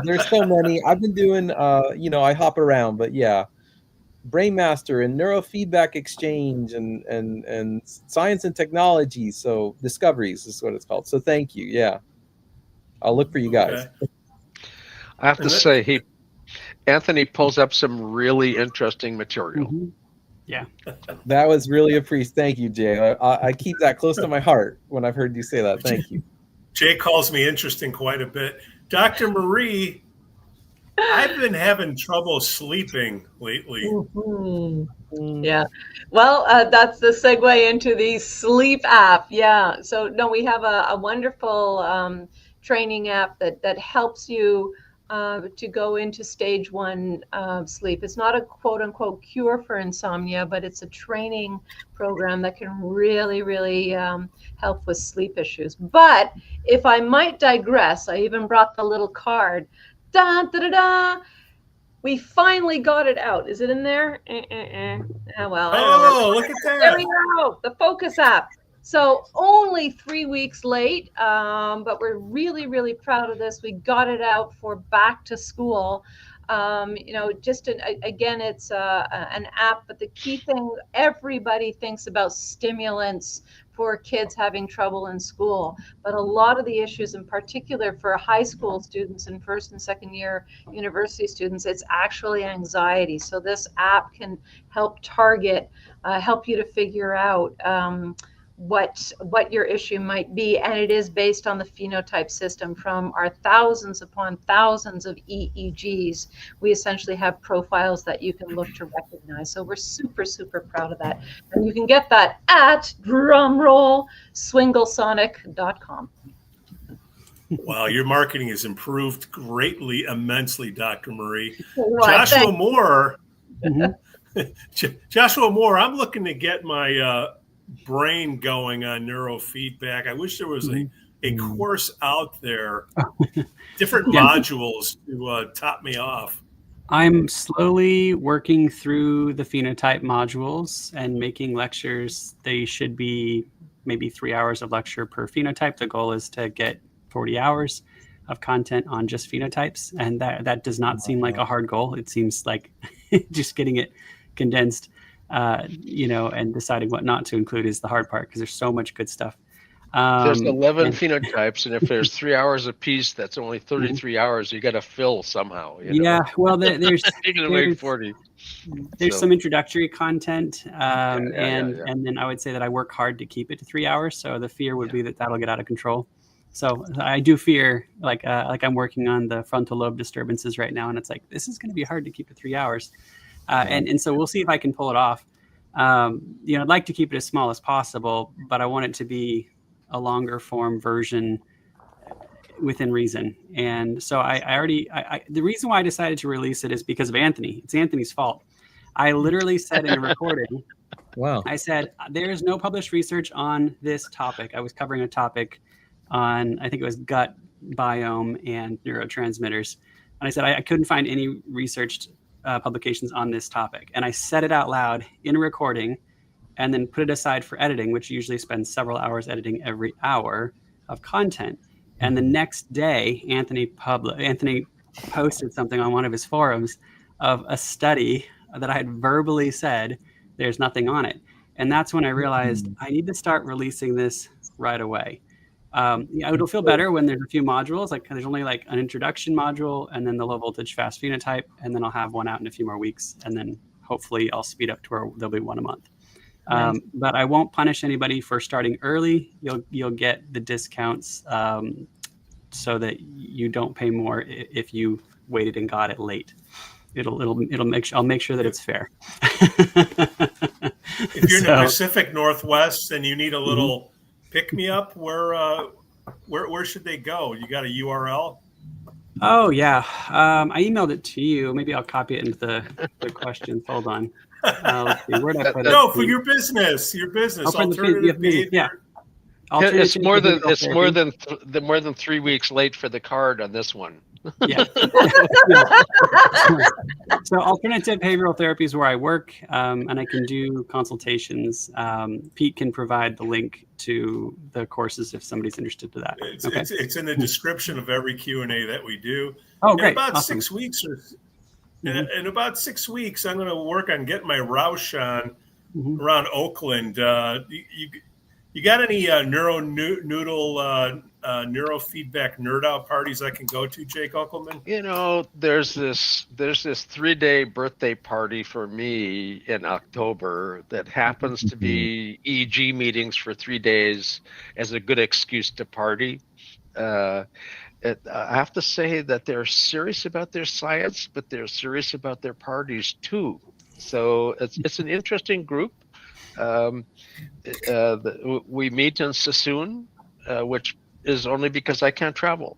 there's so many. I've been doing, I hop around, but yeah, Brainmaster and Neurofeedback Exchange and Science and Technology. So Discoveries is what it's called. So thank you. Yeah, I'll look for you guys. Okay. I have to say, Anthony pulls up some really interesting material. Mm-hmm. Yeah, that was really appreciated. Thank you, Jay. I keep that close to my heart when I've heard you say that. Thank you. Jay calls me interesting quite a bit. Dr. Marie, I've been having trouble sleeping lately. Mm-hmm. Yeah. Well, that's the segue into the sleep app. Yeah. So no, we have a wonderful training app that helps you to go into stage 1 sleep. It's not a quote unquote cure for insomnia, but it's a training program that can really, really help with sleep issues. But if I might digress, I even brought the little card. Da, da, da, da. We finally got it out. Is it in there? Oh, well. Oh, look at that. There we go. The Focus app. So only 3 weeks late, but we're really, really proud of this. We got it out for back to school. Again, it's an app, but the key thing, everybody thinks about stimulants for kids having trouble in school. But a lot of the issues, in particular for high school students and first and second year university students, it's actually anxiety. So this app can help target, help you to figure out what your issue might be, and it is based on the phenotype system. From our thousands upon thousands of EEGs, we essentially have profiles that you can look to recognize. So we're super, super proud of that, and you can get that at drumroll swinglesonic.com. Wow, your marketing has improved greatly, immensely, Dr. Marie. Right, Joshua Moore. Mm-hmm. Joshua Moore, I'm looking to get my brain going on neurofeedback. I wish there was a course out there, different modules to top me off. I'm slowly working through the phenotype modules and making lectures. They should be maybe 3 hours of lecture per phenotype. The goal is to get 40 hours of content on just phenotypes. And that does not seem like a hard goal. It seems like just getting it condensed, and deciding what not to include is the hard part, because there's so much good stuff. There's 11 phenotypes, and if there's 3 hours a piece, that's only 33 hours. You got to fill somehow. Yeah, well, there's you're gonna make 40. There's some introductory content, and then I would say that I work hard to keep it to 3 hours. So the fear would be that that'll get out of control. So I do fear, like I'm working on the frontal lobe disturbances right now, and it's like, this is going to be hard to keep to 3 hours. And so we'll see if I can pull it off. I'd like to keep it as small as possible, but I want it to be a longer form version within reason. And so the reason why I decided to release it is because of Anthony. It's Anthony's fault. I literally said in a recording, wow. I said, there's no published research on this topic. I was covering a topic on, I think it was gut biome and neurotransmitters. And I said, I couldn't find any researched publications on this topic. And I said it out loud in a recording and then put it aside for editing, which usually spends several hours editing every hour of content. And the next day, Anthony posted something on one of his forums of a study that I had verbally said there's nothing on it. And that's when I realized I need to start releasing this right away. It'll feel better when there's a few modules, like there's only like an introduction module and then the low voltage fast phenotype. And then I'll have one out in a few more weeks. And then hopefully I'll speed up to where there'll be one a month. Nice. But I won't punish anybody for starting early. You'll get the discounts so that you don't pay more if you waited and got it late. I'll make sure that it's fair. If you're in the Pacific Northwest and you need a little pick me up, where should they go? You got a URL? Oh yeah, I emailed it to you. Maybe I'll copy it into the questions. Hold on. Let's see. Where did I put it? No, for your business. Alternative behavior. Yeah. It's more than 3 weeks late for the card on this one. Yeah. So alternative behavioral therapy is where I work, and I can do consultations. Pete can provide the link to the courses if somebody's interested to that. It's in the description of every Q&A that we do. Oh, great. In about awesome. 6 weeks, in about 6 weeks, I'm going to work on getting my Roush on around Oakland. You got any neurofeedback nerd out parties I can go to, Jake Gunkelman? You know, there's this 3-day birthday party for me in October that happens to be EEG meetings for 3 days as a good excuse to party. I have to say that they're serious about their science, but they're serious about their parties too. So it's an interesting group. We meet in Sassoon, which is only because I can't travel.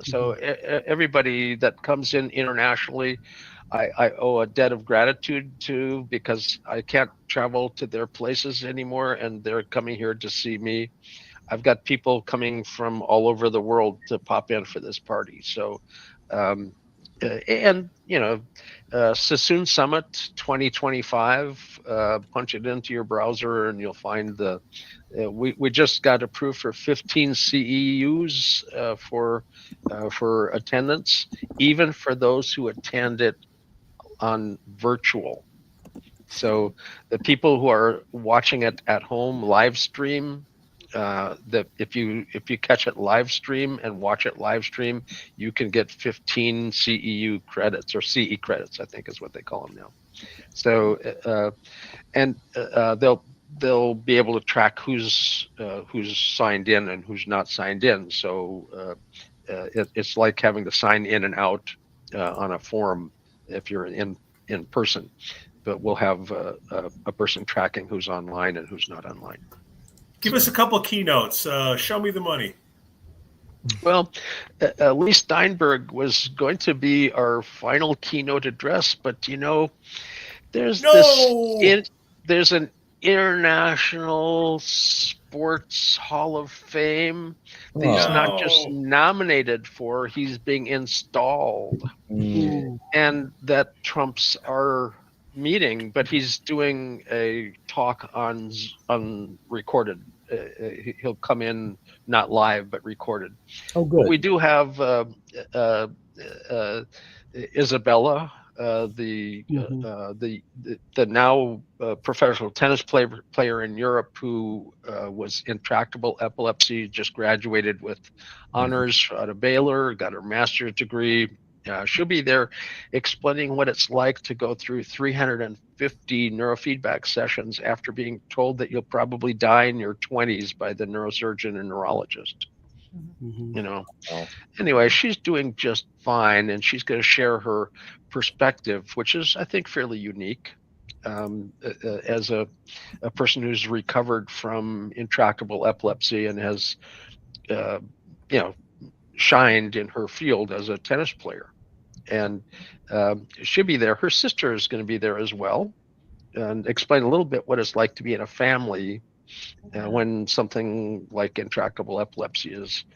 So everybody that comes in internationally, I owe a debt of gratitude to, because I can't travel to their places anymore, and they're coming here to see me. I've got people coming from all over the world to pop in for this party. So, and you know, Sassoon Summit 2025. Punch it into your browser, and you'll find we just got approved for 15 CEUs for attendance, even for those who attend it on virtual. So the people who are watching it at home live stream, that if you catch it live stream and watch it live stream, you can get 15 CEU credits, or CE credits, I think is what they call them now. So they'll be able to track who's signed in and who's not signed in. So it's like having to sign in and out on a forum if you're in person, but we'll have a person tracking who's online and who's not online. Give us a couple of keynotes. Show me the money. Well, Lee Steinberg was going to be our final keynote address, but you know, there's an International Sports Hall of Fame that he's not just nominated for, he's being installed. And that trumps our meeting, but he's doing a talk on recorded. He'll come in not live but recorded. Oh, good. But we do have Isabella, the now professional tennis player in Europe, who was intractable epilepsy, just graduated with honors out of Baylor, got her master's degree. She'll be there explaining what it's like to go through 350 neurofeedback sessions after being told that you'll probably die in your 20s by the neurosurgeon and neurologist. You know, anyway, she's doing just fine, and she's going to share her perspective, which is, I think, fairly unique as a person who's recovered from intractable epilepsy and has, shined in her field as a tennis player. And she'll be there. Her sister is going to be there as well, and explain a little bit what it's like to be in a family when something like intractable epilepsy is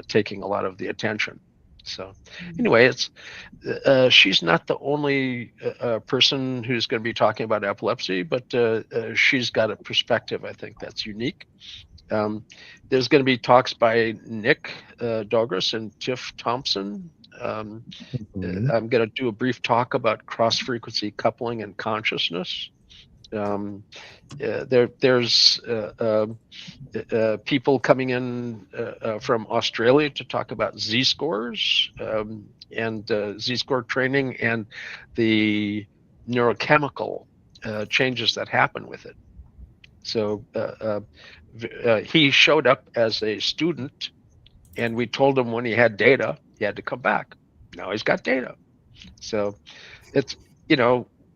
taking a lot of the attention. So anyway, she's not the only person who's going to be talking about epilepsy, but she's got a perspective, I think, that's unique. There's going to be talks by Nick Douglas and Tiff Thompson. I'm going to do a brief talk about cross-frequency coupling and consciousness. There's people coming in from Australia to talk about Z-scores and Z-score training and the neurochemical changes that happen with it. So he showed up as a student, and we told him when he had data, he had to come back. Now he's got data. So it's,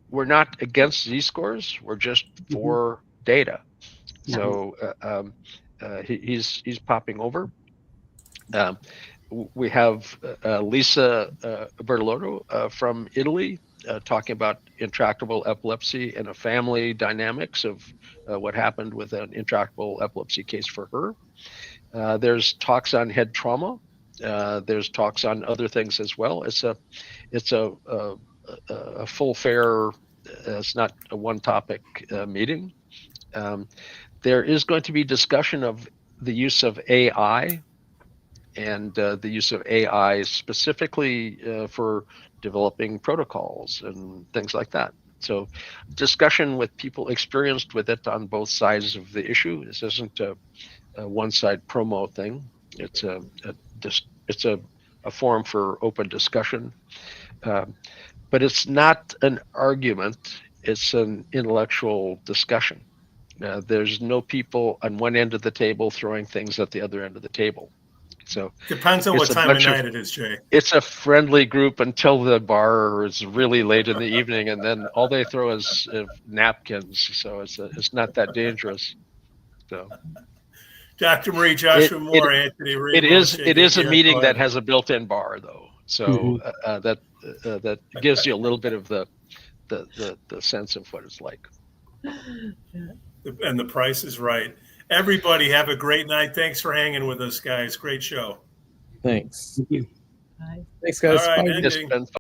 we're not against Z-scores. We're just for data. So he's popping over. We have Lisa Bertolotto from Italy talking about intractable epilepsy and a family dynamics of what happened with an intractable epilepsy case for her. There's talks on head trauma. There's talks on other things as well. It's a full fare. It's not a one topic meeting. There is going to be discussion of the use of AI and the use of AI specifically for developing protocols and things like that. So discussion with people experienced with it on both sides of the issue. This isn't a one side promo thing. It's a forum for open discussion. But it's not an argument, it's an intellectual discussion. There's no people on one end of the table throwing things at the other end of the table. So depends on what time of night it is, Jay. It's a friendly group until the bar is really late in the evening, and then all they throw is napkins. So it's not that dangerous. So, Dr. Marie, Joshua Moore, Anthony Ramos. It is a meeting that has a built-in bar, though. So that gives you a little bit of the sense of what it's like. And the price is right. Everybody have a great night. Thanks for hanging with us, guys. Great show. Thanks. Thank you. Thanks, guys. All right, Bye. ending. It's been fun.